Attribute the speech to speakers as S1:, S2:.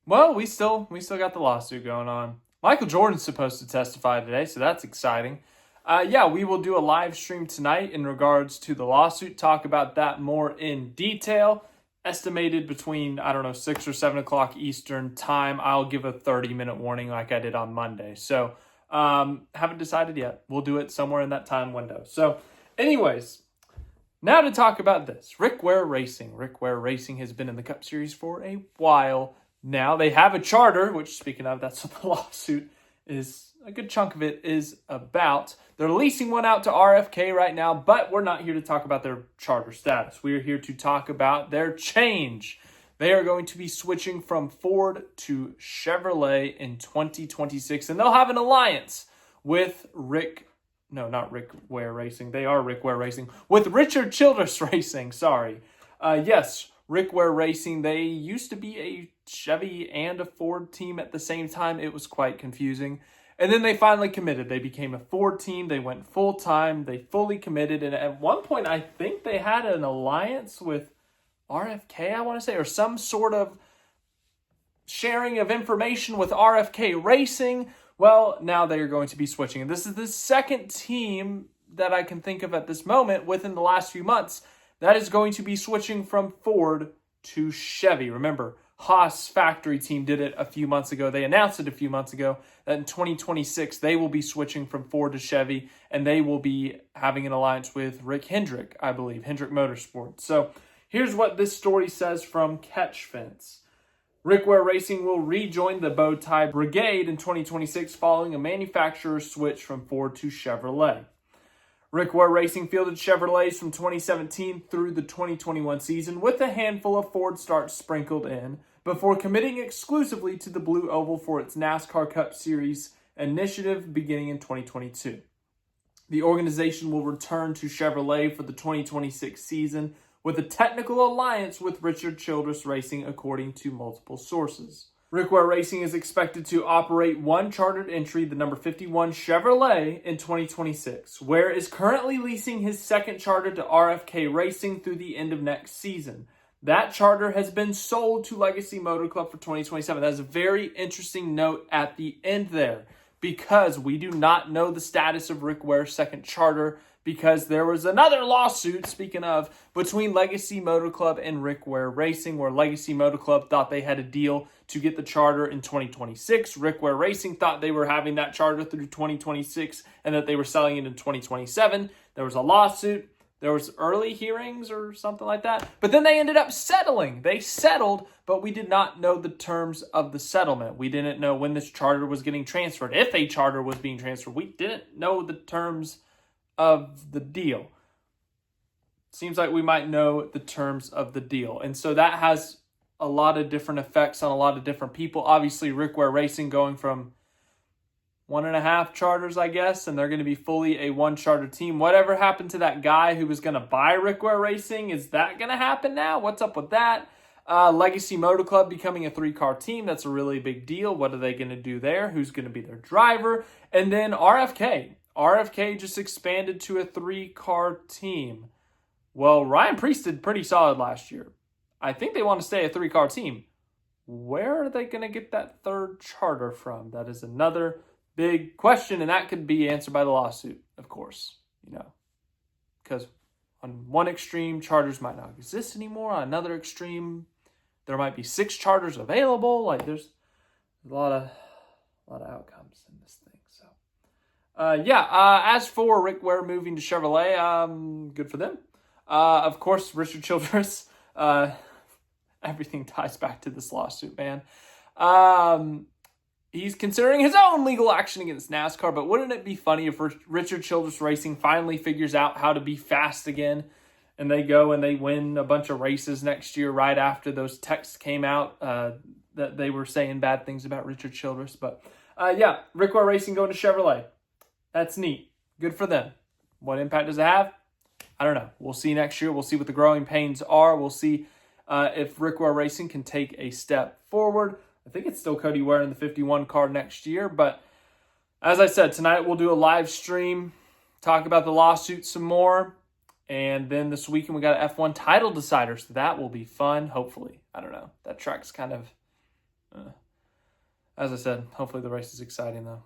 S1: Well, we still got the lawsuit going on. Michael Jordan's supposed to testify today, so that's exciting. Yeah, we will do a live stream tonight in regards to the lawsuit. Talk about that more in detail. Estimated between, I don't know, 6 or 7 o'clock Eastern time. I'll give a 30-minute warning like I did on Monday. So, haven't decided yet. We'll do it somewhere in that time window. So, anyways, now to talk about this. Ware Racing. Ware Racing has been in the Cup Series for a while now. They have a charter, which, speaking of, that's what the lawsuit is, a good chunk of it is about. They're leasing one out to RFK right now, but we're not here to talk about their charter status. We are here to talk about their change. They are going to be switching from Ford to Chevrolet in 2026, and they'll have an alliance with Ware Racing. They are Ware Racing. With Richard Childress Racing, sorry. Yes, Ware Racing. They used to be a Chevy and a Ford team at the same time. It was quite confusing. And then they finally committed. They became a Ford team. They went full-time. They fully committed. And at one point, I think they had an alliance with RFK, I want to say, or some sort of sharing of information with RFK Racing. Well, now they are going to be switching. And this is the second team that I can think of at this moment within the last few months that is going to be switching from Ford to Chevy. Remember, Haas factory team did it a few months ago. They announced it a few months ago that in 2026, they will be switching from Ford to Chevy, and they will be having an alliance with Rick Hendrick, I believe, Hendrick Motorsports. So here's what this story says from Catch Fence. Ware Racing will rejoin the bow tie brigade in 2026 following a manufacturer switch from Ford to Chevrolet. Ware Racing fielded Chevrolets from 2017 through the 2021 season with a handful of Ford starts sprinkled in before committing exclusively to the Blue Oval for its NASCAR Cup Series initiative beginning in 2022. The organization will return to Chevrolet for the 2026 season with a technical alliance with Richard Childress Racing, according to multiple sources. Ware Racing is expected to operate one chartered entry, the number 51 Chevrolet, in 2026. Ware is currently leasing his second charter to RFK Racing through the end of next season. That charter has been sold to Legacy Motor Club for 2027. That is a very interesting note at the end there, because we do not know the status of Ware's second charter, because there was another lawsuit, speaking of, between Legacy Motor Club and Ware Racing, where Legacy Motor Club thought they had a deal to get the charter in 2026. Ware Racing thought they were having that charter through 2026 and that they were selling it in 2027. There was a lawsuit. There was early hearings or something like that. But then they ended up settling. They settled, but we did not know the terms of the settlement. We didn't know when this charter was getting transferred. If a charter was being transferred, we didn't know the terms of the deal. Seems like we might know the terms of the deal. And so that has a lot of different effects on a lot of different people. Obviously, Ware Racing going from 1.5 charters, I guess, and they're going to be fully a one charter team. Whatever happened to that guy who was going to buy Ware Racing? Is that going to happen now? What's up with that? Legacy Motor Club becoming a 3-car team. That's a really big deal. What are they going to do there? Who's going to be their driver? And then RFK. RFK just expanded to a 3-car team. Well, Ryan Preece did pretty solid last year. I think they want to stay a 3-car team. Where are they going to get that third charter from? That is another big question, and that could be answered by the lawsuit, of course. Because on one extreme, charters might not exist anymore. On another extreme, there might be 6 charters available. Like, there's a lot of outcomes in this thing. As for Ware moving to Chevrolet, good for them. Of course, Richard Childress, everything ties back to this lawsuit, man. He's considering his own legal action against NASCAR, but wouldn't it be funny if Richard Childress Racing finally figures out how to be fast again, and they go and they win a bunch of races next year right after those texts came out that they were saying bad things about Richard Childress. But Ware Racing going to Chevrolet. That's neat. Good for them. What impact does it have? I don't know. We'll see next year. We'll see what the growing pains are. We'll see if Ware Racing can take a step forward. I think it's still Cody Ware in the 51 car next year. But as I said, tonight we'll do a live stream, talk about the lawsuit some more. And then this weekend we got an F1 title decider. So that will be fun, hopefully. I don't know. That track's kind of As I said, hopefully the race is exciting though.